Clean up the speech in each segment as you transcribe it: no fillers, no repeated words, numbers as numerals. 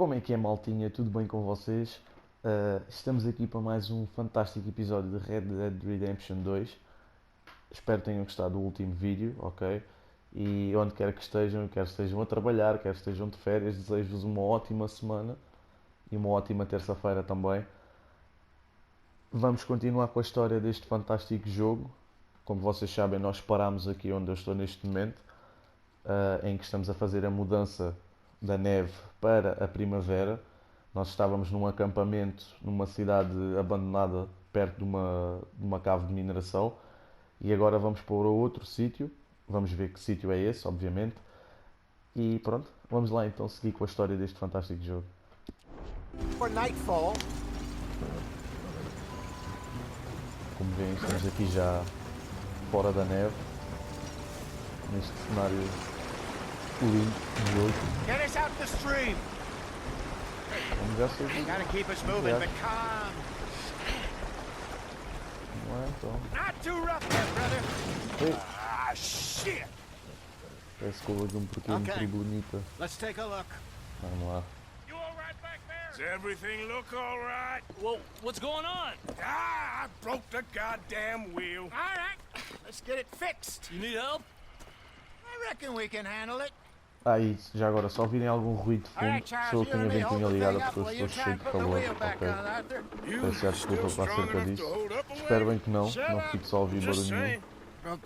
Como é que é, maltinha? Tudo bem com vocês? Estamos aqui para mais um fantástico episódio de Red Dead Redemption 2. Espero que tenham gostado do último vídeo, ok? E onde quer que estejam a trabalhar, quer que estejam de férias, desejo-vos uma ótima semana e uma ótima terça-feira também. Vamos continuar com a história deste fantástico jogo. Como vocês sabem, nós parámos aqui onde eu estou neste momento, em que estamos a fazer a mudança da neve para a primavera. Nós estávamos num acampamento numa cidade abandonada perto de uma cave de mineração e agora vamos para outro sítio. Vamos ver que sítio é esse, obviamente. E pronto, vamos lá então seguir com a história deste fantástico jogo. For nightfall. Como veem, estamos aqui já fora da neve, neste cenário lindo de jogo. Get us out the stream. Vamos já seguir. Gotta keep us moving, but calm. Não é então? Not too rough there, brother. Ei, Ah, shit. parece que houve aqui um pequeno Ok. problemita. Let's take a look. Vamos lá. You all right back there? Does everything look all right? Whoa, what's going on? Ah, I broke the goddamn wheel. All right. Let's get it fixed. You need help? I reckon we can handle it. E já agora, só ouvirem algum ruído de All right, fundo, Charles, sou eu you que tenho a and me hold ventoinha the ligada thing up porque eu while you estou try cheio and de put the calor, wheel back ok? on, Arthur. Peço já desculpa para acerca disso. Espero bem que não fique só a ouvir barulho nenhum,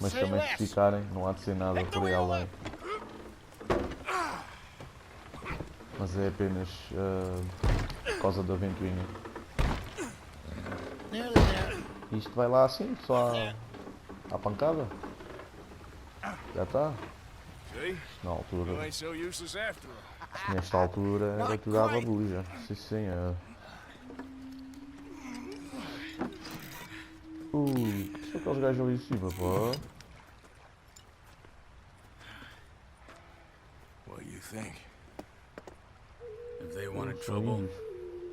mas Say também se less. ficarem, não há de ser nada Pick the por aí wheel além. up. Mas é apenas por causa da ventoinha. Nearly there. Isto vai lá assim, só à pancada? Já está? See? Na You altura, ain't so useless after all. nesta altura era tudo à babuja. Sim senhor. Que são aqueles gajos ali em cima, pá? What do you think? If they wanted trouble,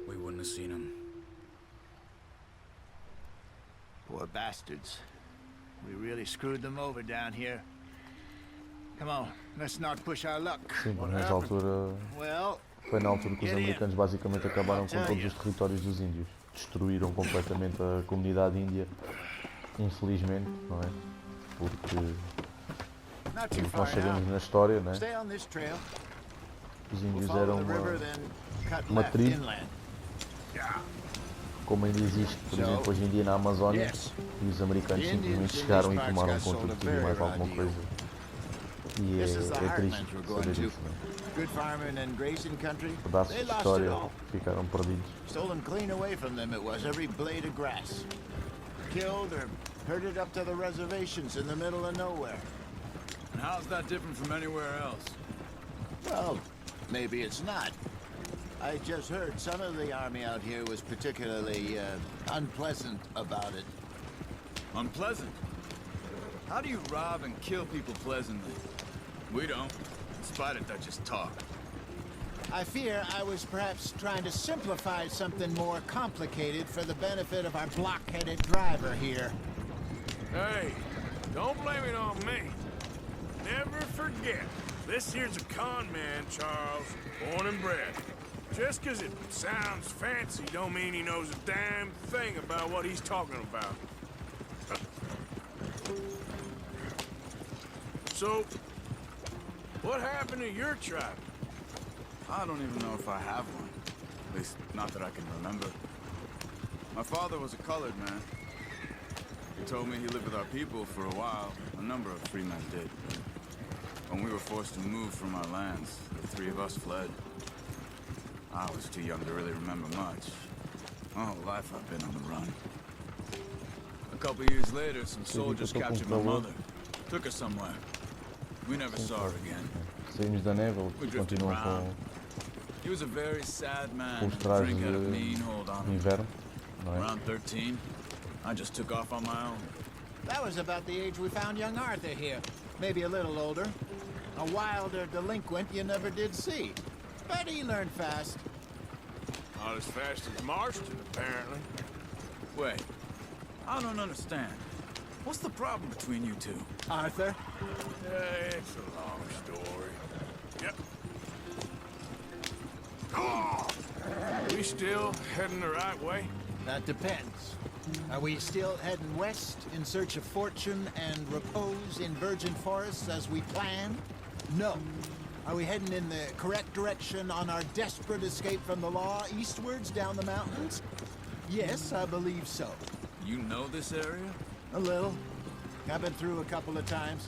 we wouldn't have seen them. Poor bastards. We really screwed them over down here. Come on, let's not push our luck. Sim, mas nessa altura Well, foi na altura que os americanos basicamente acabaram com todos os territórios dos índios. Destruíram completamente a comunidade índia, infelizmente, não é? Porque, not too como far nós sabemos now. na história, né? Stay on this trail. Os We'll índios follow eram the river, then cut uma left tribo. inland. Como ainda existe, por exemplo, hoje em dia na Amazónia, Yes. e os americanos simplesmente chegaram e tomaram conta de tudo e mais alguma coisa. E This is the é triste heartland we're going saber to. isso, né? Good farming and grazing country. Pedaços They de lost it história all. ficaram perdidos. Stolen clean away from them it was, every blade of grass. Killed or herded up to the reservations in the middle of nowhere. And how's that different from anywhere else? Well, maybe it's not. I just heard some of the army out here was particularly unpleasant about it. Unpleasant. How do you rob and kill people pleasantly? We don't. In spite of Dutch's talk. I fear I was perhaps trying to simplify something more complicated for the benefit of our block-headed driver here. Hey, don't blame it on me. Never forget, this here's a con man, Charles, born and bred. Just 'cause it sounds fancy don't mean he knows a damn thing about what he's talking about. So, what happened to your tribe? I don't even know if I have one. At least, not that I can remember. My father was a colored man. He told me he lived with our people for a while. A number of free men did. When we were forced to move from our lands, the three of us fled. I was too young to really remember much. My whole life I've been on the run. A couple years later, some soldiers captured my mother. Took her somewhere. We never saw her again. Saímos da neve, We eles drifted continuam around. He was a very sad man. com os and a trajes drink had a de mean hold on him. inverno, não é? Around 13, I just took off on my own. That was about the age we found young Arthur here. Maybe a little older. A wilder delinquent you never did see. But he learned fast. Not as fast as Marston, apparently. Wait, I don't understand. What's the problem between you two? Arthur? It's a long story. Yep. We still heading the right way? That depends. Are we still heading west in search of fortune and repose in virgin forests as we planned? No. Are we heading in the correct direction on our desperate escape from the law eastwards down the mountains? Yes, I believe so. You know this area? A little. I've been through a couple of times.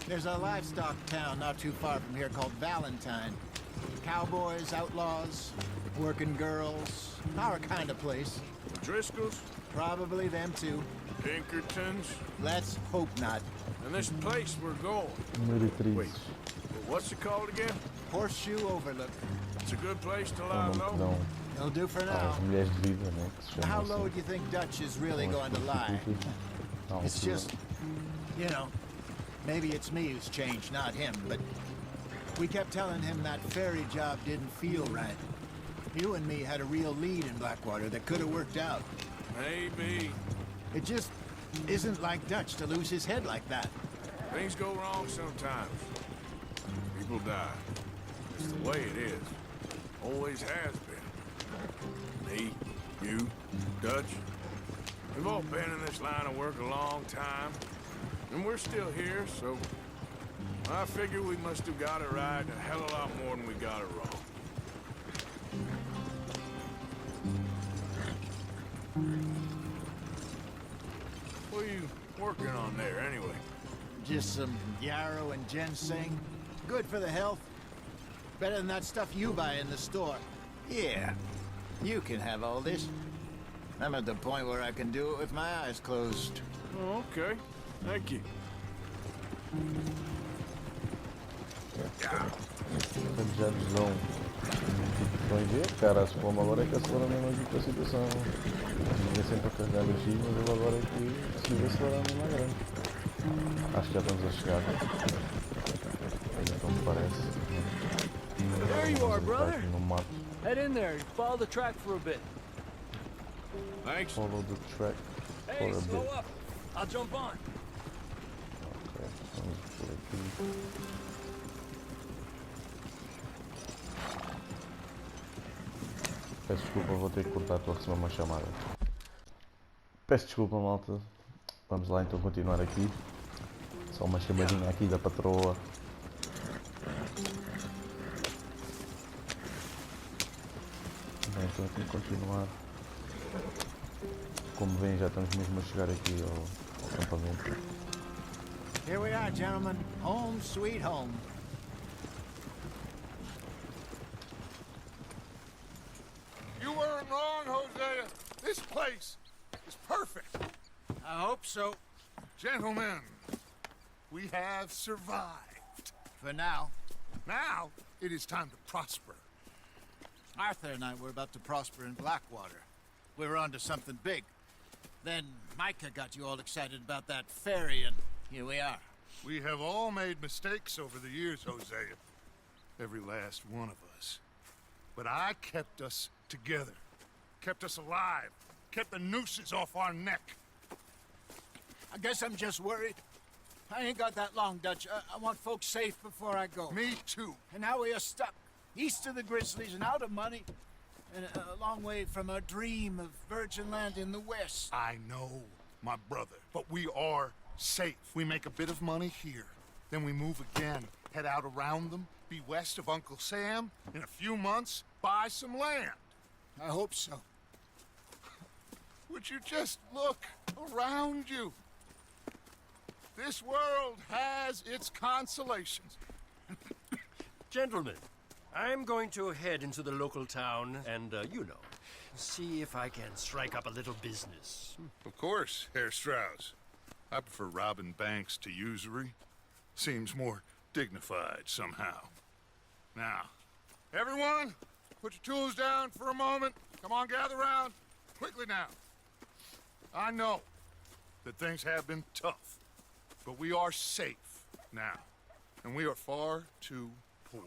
There's a livestock town not too far from here called Valentine. Cowboys, outlaws, working girls, our kind of place. The Driscolls? Probably them too. Pinkertons? Let's hope not. And this place we're going. Wait, Meretrizes. what's it called again? Horseshoe Overlook. It's a good place to É lie o nome que low. dão It'll do for às now. mulheres de vida, né? Que se How chamam low assim. do you think Dutch is really São as going to lie? prostitutas à It's altura. just, you know, maybe it's me who's changed, not him, but we kept telling him that ferry job didn't feel right. You and me had a real lead in Blackwater that could have worked out. Maybe. It just isn't like Dutch to lose his head like that. Things go wrong sometimes. People die. It's the way it is. Always has been. Me, you, Dutch. We've all been in this line of work a long time. And we're still here, so I figure we must have got it right a hell of a lot more than we got it wrong. What are you working on there, anyway? Just some yarrow and ginseng. Good for the health. Better than that stuff you buy in the store. Yeah, you can have all this. I'm at the point where I can do it with my eyes closed. Oh, okay. Thank you. Portanto, já nos dão estão a ver, cara, como agora é que aceleram mesmo aqui com a situação. Ninguém sempre a carregar o X, mas ele agora é que decide acelerar mesmo à grande. Acho que já estamos a chegar. Então me parece. There you are, brother. No mato. Head in there and follow the track for a bit. Thanks. Follow the track Hey, for a slow bit. up. I'll jump on. Ok, vamos por aqui. Peço desculpa, vou ter que cortar, estou a receber uma chamada. Peço desculpa, malta. Vamos lá então continuar aqui. Só uma chamadinha aqui da patroa. Bem, então aqui continuar. Como veem, já estamos mesmo a chegar aqui ao acampamento. Here we are, gentlemen. Home sweet home. You weren't wrong, Hosea. This place is perfect. I hope so. Gentlemen, we have survived. For now. Now, it is time to prosper. Arthur and I were about to prosper in Blackwater. We were onto something big. Then Micah got you all excited about that ferry, and here we are. We have all made mistakes over the years, Hosea. Every last one of us. But I kept us together. Kept us alive. Kept the nooses off our neck. I guess I'm just worried. I ain't got that long, Dutch. I want folks safe before I go. Me too. And now we are stuck east of the Grizzlies and out of money, and a long way from our dream of virgin land in the west. I know, my brother. But we are safe. We make a bit of money here. Then we move again. Head out around them. Be west of Uncle Sam. In a few months, buy some land. I hope so. Would you just look around you? This world has its consolations. Gentlemen, I'm going to head into the local town and, see if I can strike up a little business. Of course, Herr Strauss. I prefer robbing banks to usury. Seems more dignified somehow. Now, everyone, put your tools down for a moment. Come on, gather round. Quickly now. I know that things have been tough, but we are safe now, and we are far too poor.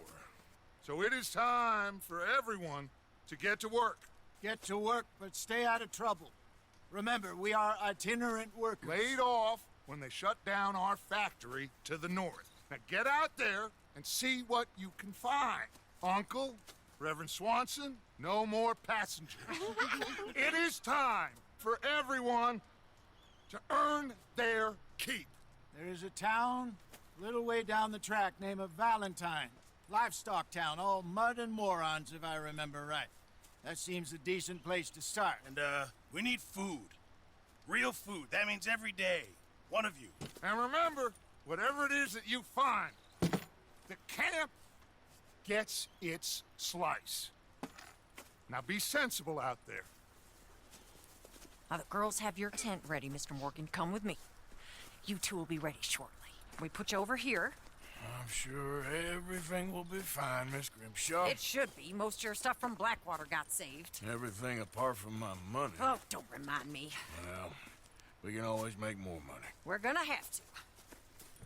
So it is time for everyone to get to work. Get to work, but stay out of trouble. Remember, we are itinerant workers. Laid off when they shut down our factory to the north. Now get out there and see what you can find. Uncle, Reverend Swanson, no more passengers. It is time for everyone to earn their keep. There is a town a little way down the track named Valentine. Livestock town, all mud and morons, if I remember right. That seems a decent place to start. And, we need food. Real food. That means every day. One of you. And remember, whatever it is that you find, the camp gets its slice. Now be sensible out there. Now the girls have your tent ready, Mr. Morgan. Come with me. You two will be ready shortly. We put you over here. I'm sure everything will be fine, Miss Grimshaw. It should be. Most of your stuff from Blackwater got saved. Everything apart from my money. Oh, don't remind me. Well, we can always make more money. We're gonna have to.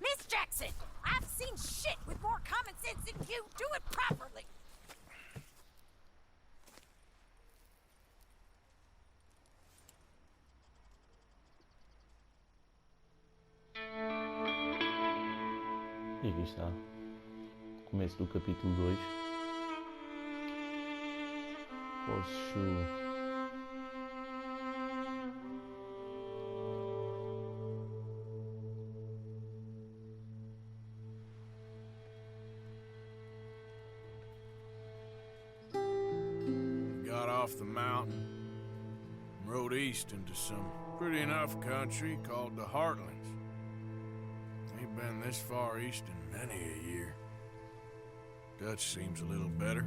Miss Jackson, I've seen shit with more common sense than you. Do it properly. E aqui está. Começo do capítulo 2. Horseshoe. Got off the mountain and rode east into some pretty enough country called the Heartlands. Ain't been this far east in many a year. Dutch seems a little better.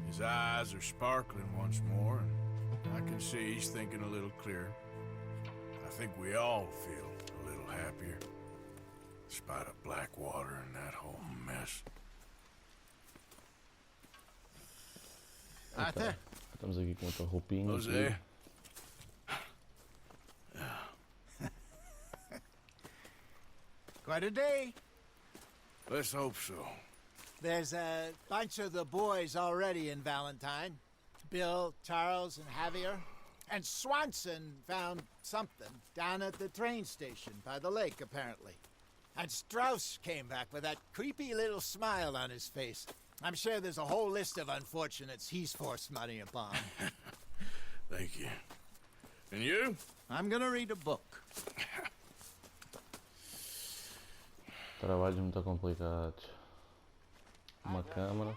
His eyes are sparkling once more, and I can see he's thinking a little clearer. I think we all feel a little happier, despite of Blackwater and that whole mess. Ok. Estamos aqui com outra roupinha. Jose? Quite a day. Let's hope so. There's a bunch of the boys already in Valentine. Bill, Charles, and Javier. And Swanson found something down at the train station by the lake, apparently. And Strauss came back with that creepy little smile on his face. I'm sure there's a whole list of unfortunates he's forced money upon. Thank you. And you? I'm gonna read a book. Trabalhos muito complicados. Uma câmara.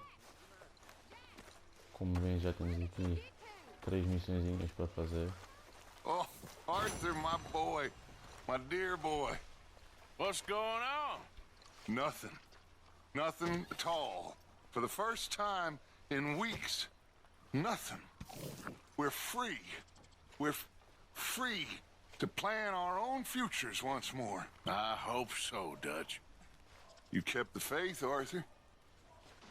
Como bem, já temos aqui 3 missõezinhas para fazer. Oh, Arthur, my boy. My dear boy. What's going on? Nothing. Nothing at all. For the first time in weeks, nothing. We're free. We're free to plan our own futures once more. I hope so, Dutch. You kept the faith, Arthur.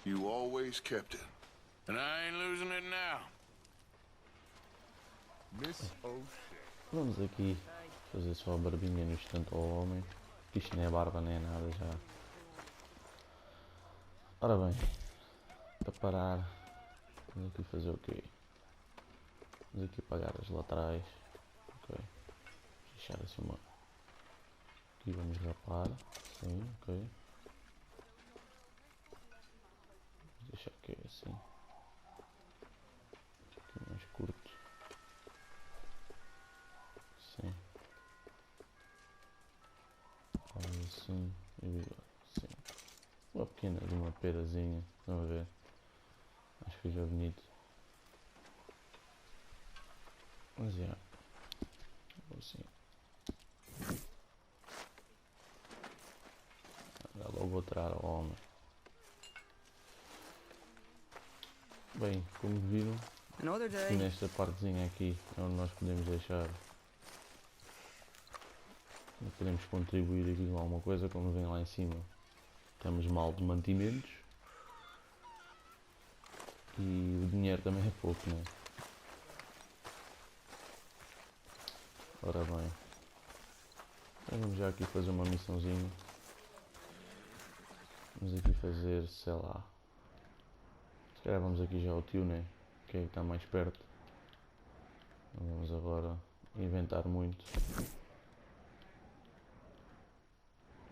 You always kept it. And I ain't losing it now. Miss O'Shea. Vamos aqui fazer só a barbinha no instante ao homem. Que isto nem é barba nem é nada já. Ora bem. Para parar. Vamos aqui fazer o quê? Vamos aqui apagar as laterais. Ok. Deixar assim uma. Aqui vamos rapar. Sim, ok. Vou deixar aqui assim. Aqui mais curto. Sim. Olha assim. E assim. Uma pequena de uma perazinha. Vamos ver. Acho que fica bonito. Mas já. Assim. Dá logo outra ao homem. Bem, como viram, nesta partezinha aqui é onde nós podemos deixar. Podemos contribuir aqui com alguma coisa, como vem lá em cima. Temos mal de mantimentos. E o dinheiro também é pouco, não é? Ora bem. Então vamos já aqui fazer uma missãozinha. Vamos aqui fazer, sei lá. Se calhar vamos aqui já ao tio, né? Que é que está mais perto. Não vamos agora inventar muito.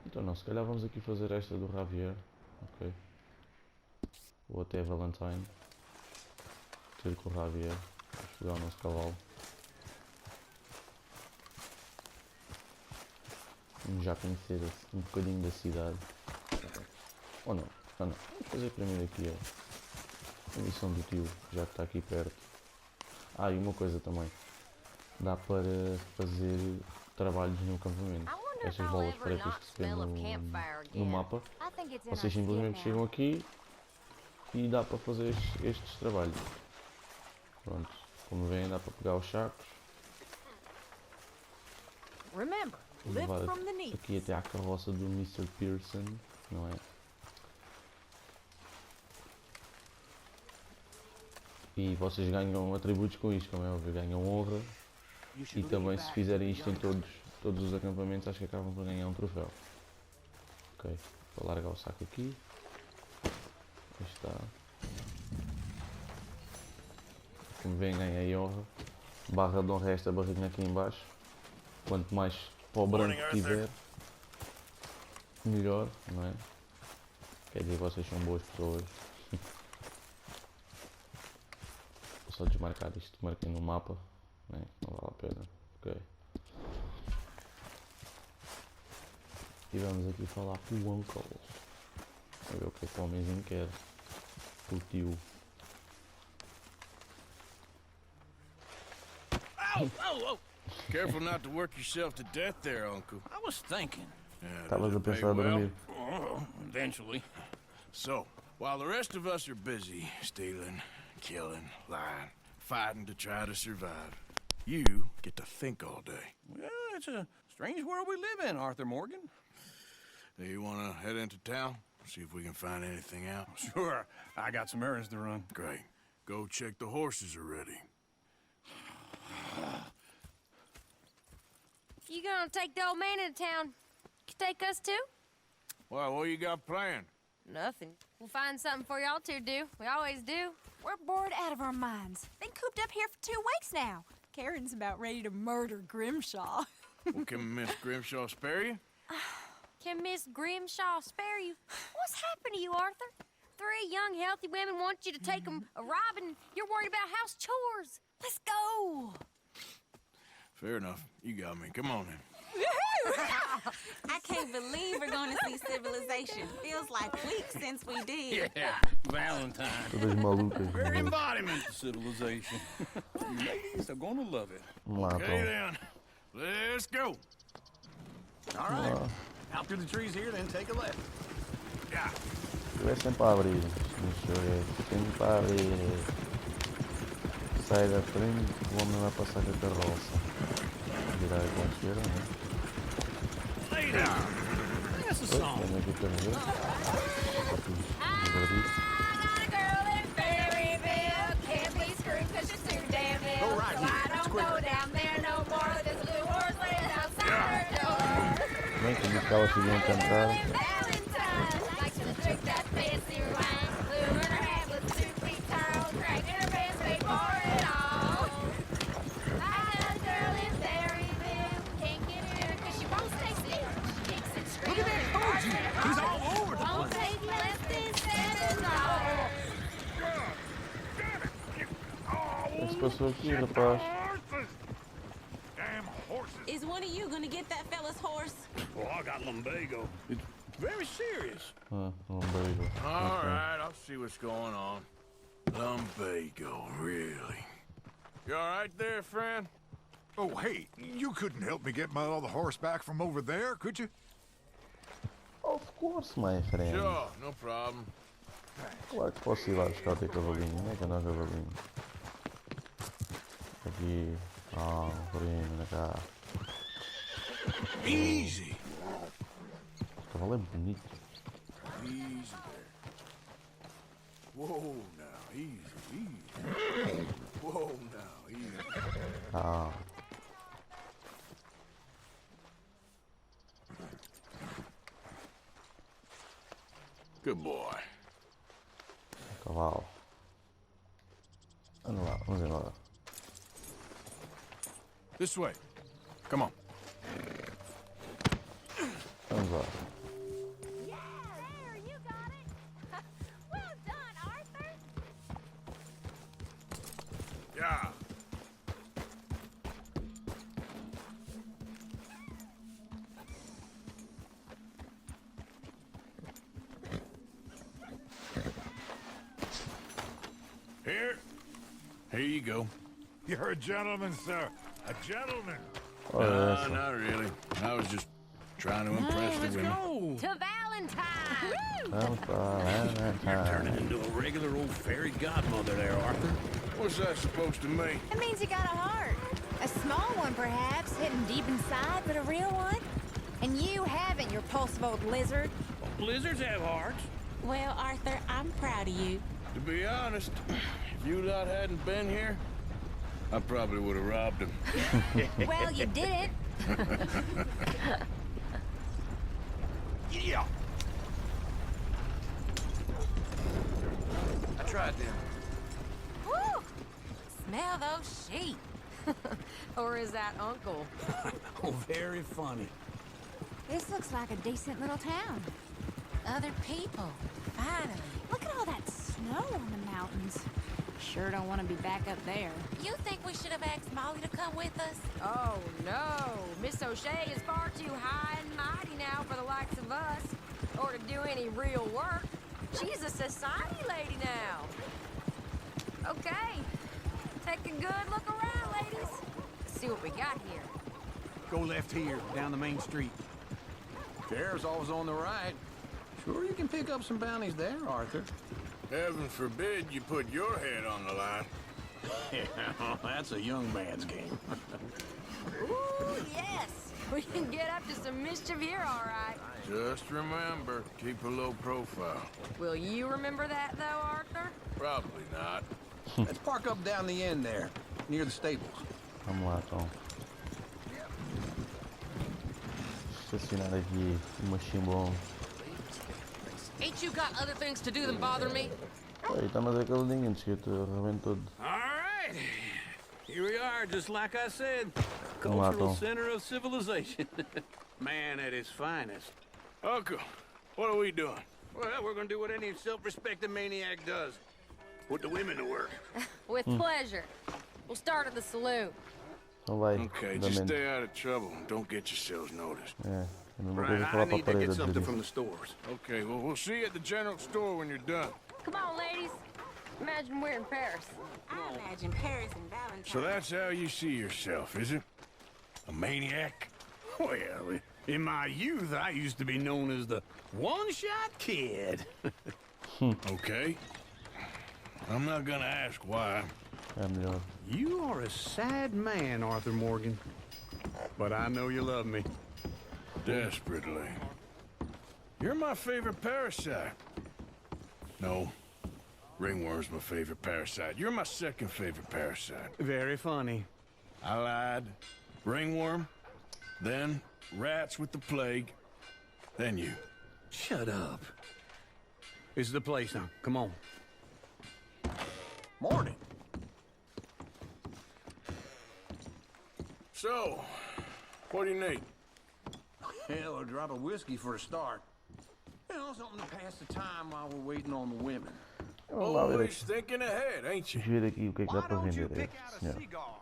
Então não, se calhar vamos aqui fazer esta do Javier. Ok. Vou até Valentine. Ter com o Javier. Vamos pegar o nosso cavalo. Vamos já conhecer um bocadinho da cidade. Ou não? Ah, não. Vamos fazer primeiro aqui a missão do tio, já que está aqui perto. Ah, e uma coisa também. Dá para fazer trabalhos no acampamento. Estas bolas pretas que se vê no mapa. Vocês simplesmente chegam aqui e dá para fazer estes trabalhos. Pronto. Como veem, dá para pegar os sacos. Levar aqui até à carroça do Mr. Pearson, não é? E vocês ganham atributos com isto, como é óbvio, ganham honra. E também se fizerem isto em todos os acampamentos, acho que acabam por ganhar um troféu. Ok, vou largar o saco aqui. Aí está. Como veem, ganhei honra. Barra de honra é esta barrinha aqui em baixo. Quanto mais para o branco tiver, melhor, não é? Quer dizer, vocês são boas pessoas. Vou só desmarcar isto, marquei no mapa, não vale a pena. Ok. E vamos aqui falar com o Uncle. A ver o que é que o homenzinho quer. O tio. Careful not to work yourself to death there, Uncle. I was thinking. Estavas a pensar a dormir. Oh, eventually. So, while the rest of us are busy stealing, killing, lying, fighting to try to survive, you get to think all day. Well, it's a strange world we live in, Arthur Morgan. Do you want to head into town? See if we can find anything out? Sure, I got some errands to run. Great. Go check the horses are ready. You gonna take the old man into town? You take us too? Well, what you got planned? Nothing. We'll find something for y'all to do. We always do. We're bored out of our minds. Been cooped up here for 2 weeks now. Karen's about ready to murder Grimshaw. Well, can Miss Grimshaw spare you? Can Miss Grimshaw spare you? What's happened to you, Arthur? 3 young, healthy women want you to take them a robbing. You're worried about house chores. Let's go. Fair enough. You got me. Come on then. I can't believe we're going to see civilization. Feels like weeks since we did. Yeah, Valentine. Todas malucas. Very embodiment of civilization. You ladies are gonna love it. Vamos lá, Okay então. then. Let's go. All right. Out through the trees here, then take a left. Yeah. É sempre a abrir. Deixa eu ver. Sempre a abrir. Sai da frente, vou mandar passar com a carroça. Virar aqui à esquerda, né? Lay down. That's a Oi, song. vem aqui para ver. Está tudo divertido. I got a girl in Berryville. Can't be screwed 'cause she's too damn ill. Go right So here. I don't It's go quicker. down there no more. There's a blue horse laying outside her door. Bem, como que elas podiam cantar. Valentine likes to drink that fancy wine. Blue in her hat with 2 feet tall. Cracking her pants paid for it all. I got a girl in Berryville. Can't get her 'cause she won't stay still. She kicks and screams. Look at that Horseshoe. He's all over the Won't place. take less than $7. O que se passou aqui, rapaz? Damn horses. Is one of you going to get that fella's horse? Well, I got lumbago. It's very serious. Ah, um beijo. All right, I'll see what's going on. Lumbago, really? You all right there, friend? Oh, hey, you couldn't help me get my other horse back from over there, could you? Of course, my friend. Sure, no problem. Claro que posso ir lá buscar o teu cavalinho. Onde é que anda o cavalinho? Aqui. Ah, cavalinho, anda cá. Easy. O cavalo é bonito. Easy there. Whoa, now, easy. Whoa, now, easy. Ah, Good boy. cavalo. Anda lá, vamos embora. This way. Come on. Vamos lá. Yeah, there, you got it. Well done, Arthur. Yeah. Here you go. You're a gentleman, sir. A gentleman. Ora No, essa. not really. I was just trying to impress the women. To Valentine! Valentine. Turning into a regular old fairy godmother there, Arthur. What's that supposed to mean? It means you got a heart. A small one, perhaps, hidden deep inside, but a real one. And you haven't, you repulsive old lizard. Blizzards have hearts. Well, Arthur, I'm proud of you. To be honest, if you lot hadn't been here, I probably would have robbed him. Well, you didn't. Yeah. I tried them. Woo! Smell those sheep. Or is that Uncle? Oh, very funny. This looks like a decent little town. Other people. Finally. Look at all that snow on the mountains. Sure don't want to be back up there. You think we should have asked Molly to come with us? Oh, no. Miss O'Shea is far too high and mighty now for the likes of us, or to do any real work. She's a society lady now. Okay. Take a good look around, ladies. See what we got here. Go left here, down the main street. Sheriff's always on the right. Sure you can pick up some bounties there, Arthur. Heaven forbid you put your head on the line. Yeah, that's a young man's game. Ooh, yes. We can get up to some mischief here, all right. Just remember, keep a low profile. Will you remember that, though, Arthur? Probably not. Let's park up down the end there, near the stables. Vamos lá então. Estacionar aqui uma chimbom. Ain't you got other things to do than bother me? Aí está mais aquele ninguém, que eu arrebento todo. All right. Here we are, just like I said. Vamos lá Cultural então. center of civilization. Man at his finest. Uncle, what are we doing? Well, we're gonna do what any self-respecting maniac does. Put the women to work. With pleasure. We'll start at the saloon. Então vai. Okay, da just mente. stay out of trouble. Don't get yourselves noticed. É, a mesma Right, coisa que I falar para a need to parede get a something dizer from isso. the stores. Okay, well, we'll see you at the general store when you're done. Come on, ladies. Imagine we're in Paris. I imagine Paris and Valentine. So that's how you see yourself, is it? A maniac? Well, in my youth, I used to be known as the one-shot kid. Okay. I'm not gonna ask why. É melhor. You are a sad man, Arthur Morgan. But I know you love me. Desperately. You're my favorite parasite. No. Ringworm's my favorite parasite. You're my second favorite parasite. Very funny. I lied. Ringworm. Then rats with the plague. Then you. Shut up. This is the place now. Come on. Morning. So, what do you need? Hell, a drop of whiskey for a start. You know, something to pass the time while we're waiting on the women. Vamos lá ver Always aqui. thinking ahead, ain't you? Ver aqui o que é que dá Why para don't you vender. pick out a Senhor. cigar?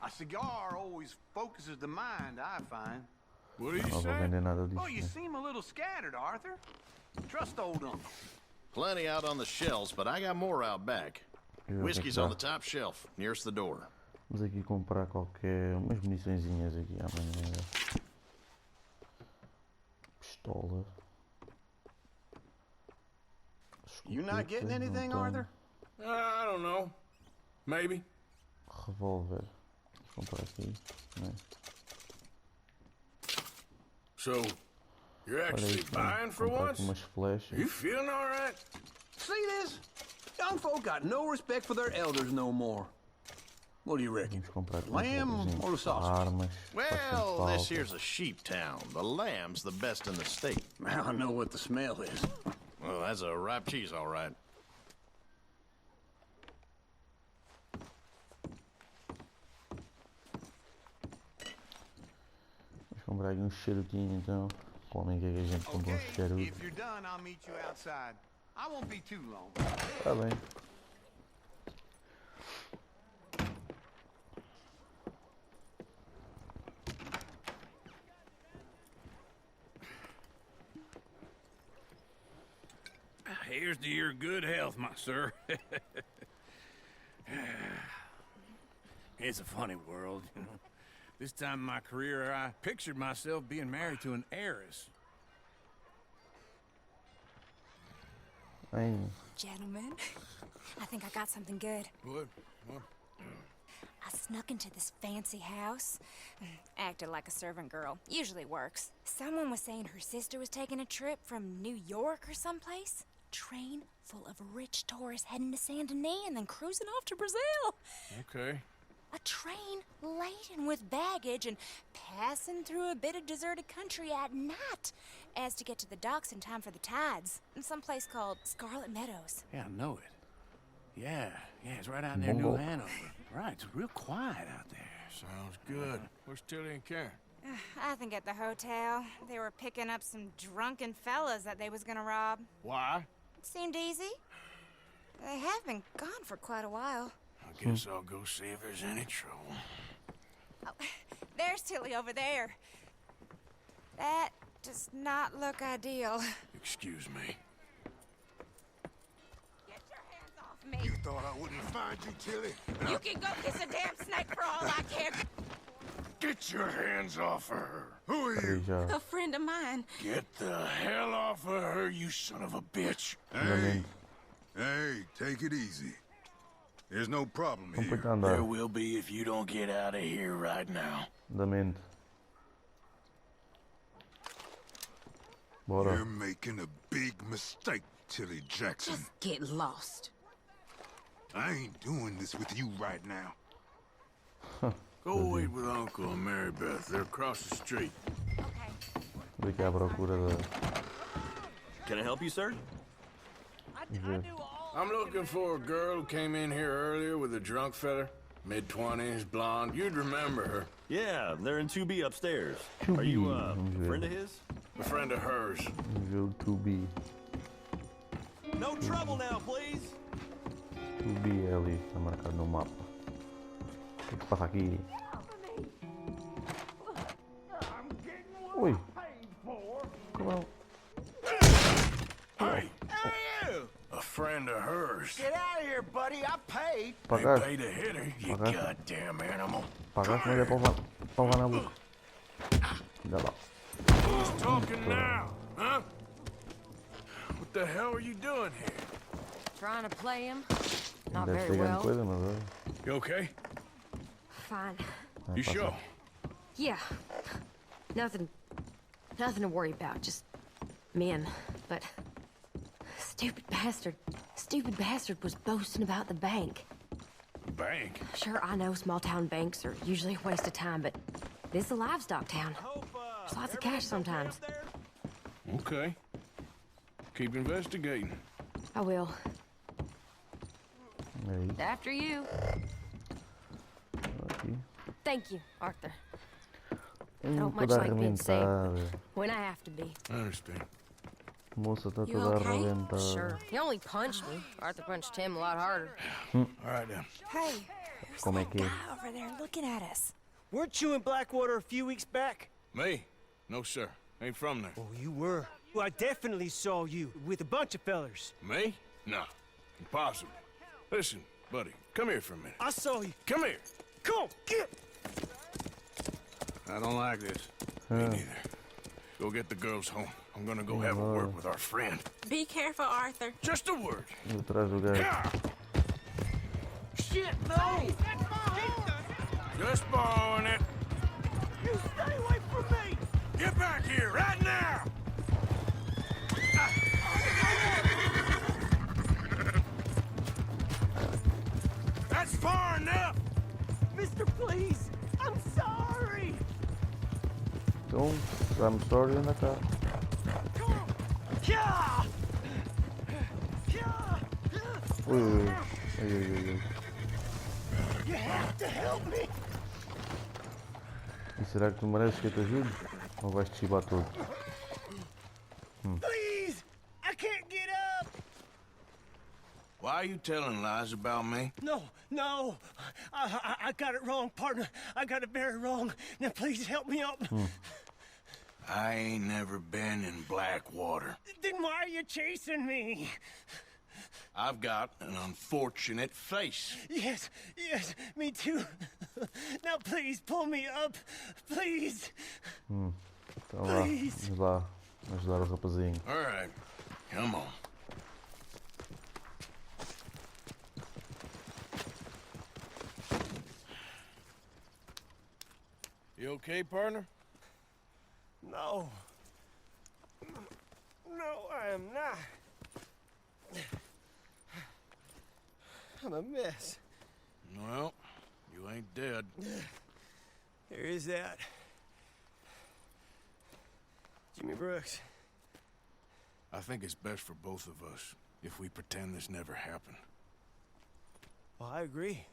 A cigar always focuses the mind, I find. What do you Não vou say? vender nada Oh, disso. you Né? seem a little scattered, Arthur. Trust old uncle. Plenty out on the shelves, but I got more out back. Ver o que é que Whiskey's dá. on the top shelf, nearest the door. Vamos aqui comprar qualquer. Umas muniçõezinhas aqui amanhã. Pistola. You not getting Escopeta, anything, não Arthur? I don't know. Maybe. tenho. Revólver. Vou comprar aqui. Né? So, you're Olha actually aí, buying for comprar once? aqui umas flechas. You feeling all right? See this? Young folk got no respect for their elders no more. What do you reckon? Vamos comprar aqui Lamb uns or the sausage? armas. Well, this falta. here's a sheep town. The lamb's the best in the state. I know what the smell is. Well, that's a ripe cheese, all right. Vamos comprar aqui um charutinho então. Como é que a gente compra um Okay, charuto? if you're done, I'll meet you outside. I won't be too long. Tá bem. Here's to your good health, my sir. It's a funny world, you know. This time in my career, I pictured myself being married to an heiress. Gentlemen, I think I got something good. What? I snuck into this fancy house, acted like a servant girl. Usually works. Someone was saying her sister was taking a trip from New York or someplace. Train full of rich tourists heading to Saint Denis and then cruising off to Brazil. Okay. A train laden with baggage and passing through a bit of deserted country at night as to get to the docks in time for the tides in some place called Scarlet Meadows. Yeah, I know it. Yeah, it's right out near New Hanover. Right, it's real quiet out there. Sounds good. Where's Tilly and Karen? I think at the hotel. They were picking up some drunken fellas that they was gonna rob. Why? It seemed easy. They have been gone for quite a while. I guess I'll go see if there's any trouble. Oh, there's Tilly over there. That does not look ideal. Excuse me. Get your hands off me. You thought I wouldn't find you, Tilly? You can go kiss a damn snake for all I care. Get your hands off of her. Who are you? A friend of mine. Get the hell off of her, you son of a bitch. Hey, take it easy. There's no problem here. There will be if you don't get out of here right now. You're making a big mistake, Tilly Jackson. Just get lost. I ain't doing this with you right now. Go wait with Uncle and Mary Beth. They're across the street. Can I help you, sir? I'm looking for a girl who came in here earlier with a drunk fella. Mid-20s, blonde. You'd remember her. Yeah, they're in 2B upstairs. Are you a friend of his? A friend of hers. 2B. No trouble now, please. 2B é ali, tá marcado no mapa. O que passa aqui? Ui! Come on. Hey! A friend of hers. Get out of here, buddy. I paid. They paid to hit her, you goddamn animal. Pagaste, não ia para na boca. Dá lá. Who's talking now? Huh? What the hell are you doing here? Trying to play him. Not Deve very ser grande well. coisa, mas You okay? Fine. You sure? Yeah. Nothing to worry about. Just men. But stupid bastard was boasting about the bank. Bank? Sure, I know small town banks are usually a waste of time, but this is a livestock town. There's lots of cash sometimes. Okay. Keep investigating. I will. aí. After you. Aqui. Thank you, Arthur. I don't much Toda like being saved arrebentada. when I have to be. I understand. Moça está You toda okay? arrebentada. Sure. He only punched me. Arthur punched him a lot harder. All right, then. Hey, Como é que é? over there looking at us. Weren't you in Blackwater a few weeks back? Me? No, sir. Ain't from there. Oh, you were. Well, I definitely saw you with a bunch of fellers. Me? No. Impossible. Listen, buddy, come here for a minute. I saw you. Come here. Come on, get. I don't like this. Me neither. Go get the girls home. I'm gonna go have a word with our friend. Be careful, Arthur. Just a word. Atrás do gajo. Shit, no! Just borrowing it. You stay away from me! Get back here right now! That's far enough! Mister, please! I'm sorry! Então, I'm sorry, ainda está. Ui, ui, ui. You have to help me! E será que tu mereces que eu te ajude? Ou vais te chibar todo? Please! I can't get up! Why are you telling lies about me? No! I got it wrong, partner. I got it very wrong. Now please help me up. I ain't never been in Blackwater. Then Why are you chasing me? I've got an unfortunate face. Yes, me too. Now please, pull me up. Please. Então vamos lá ajudar o rapazinho. All right, come on. You okay, partner? No. No, I am not. I'm a mess. Well, you ain't dead. There is that. Jimmy Brooks. I think it's best for both of us if we pretend this never happened. Well, I agree.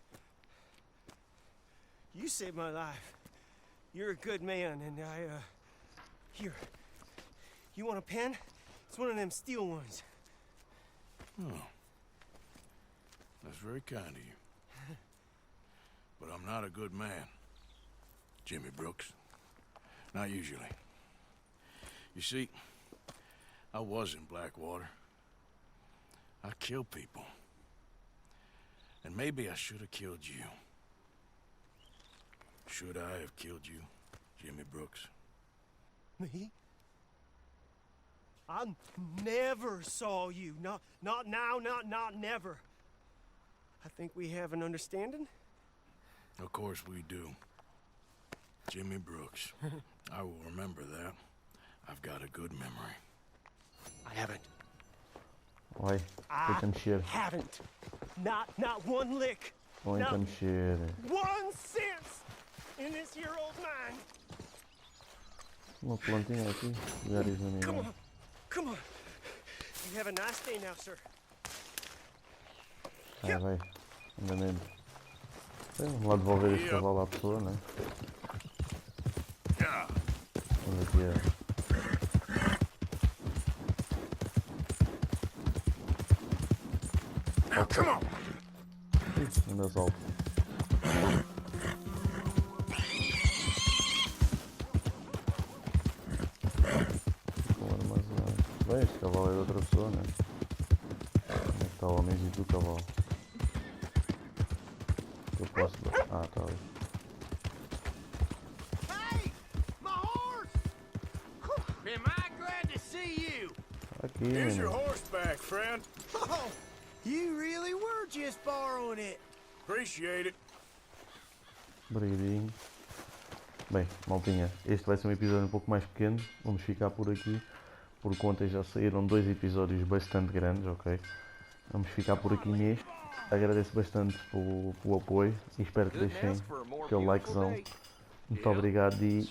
You saved my life. You're a good man, and here. You want a pen? It's one of them steel ones. Oh. That's very kind of you. But I'm not a good man, Jimmy Brooks. Not usually. You see, I was in Blackwater. I killed people. And maybe I should have killed you. Should I have killed you, Jimmy Brooks? Me? I never saw you. Not now, not never. I think we have an understanding? Of course we do. Jimmy Brooks. I will remember that. I've got a good memory. I haven't. Vai, tenta mexer. Haven't. Not one lick. Tenta mexer. 1 cent in this here old mine. Uma plantinha aqui. Lugares no meio. Come on. You have a nice day now, sir. Vai. Anda dentro. Vamos lá devolver este cavalo à pessoa, né? Vamos aqui Now, come on. Anda salto. Bem, este cavalo é de outra pessoa, né? Onde é que está o homenzinho do cavalo? Eu posso dar. Ah, está ali. Hey! My horse! Am I glad to see you? Aqui, Here's your menino. horseback, friend. Oh, you really were just borrowing it. Appreciate it. Obrigadinho. Bem, maltinha, este vai ser um episódio um pouco mais pequeno. Vamos ficar por aqui. Por conta já saíram 2 episódios bastante grandes, ok? Vamos ficar por aqui neste. Agradeço bastante pelo apoio e espero que deixem aquele likezão. Muito obrigado e...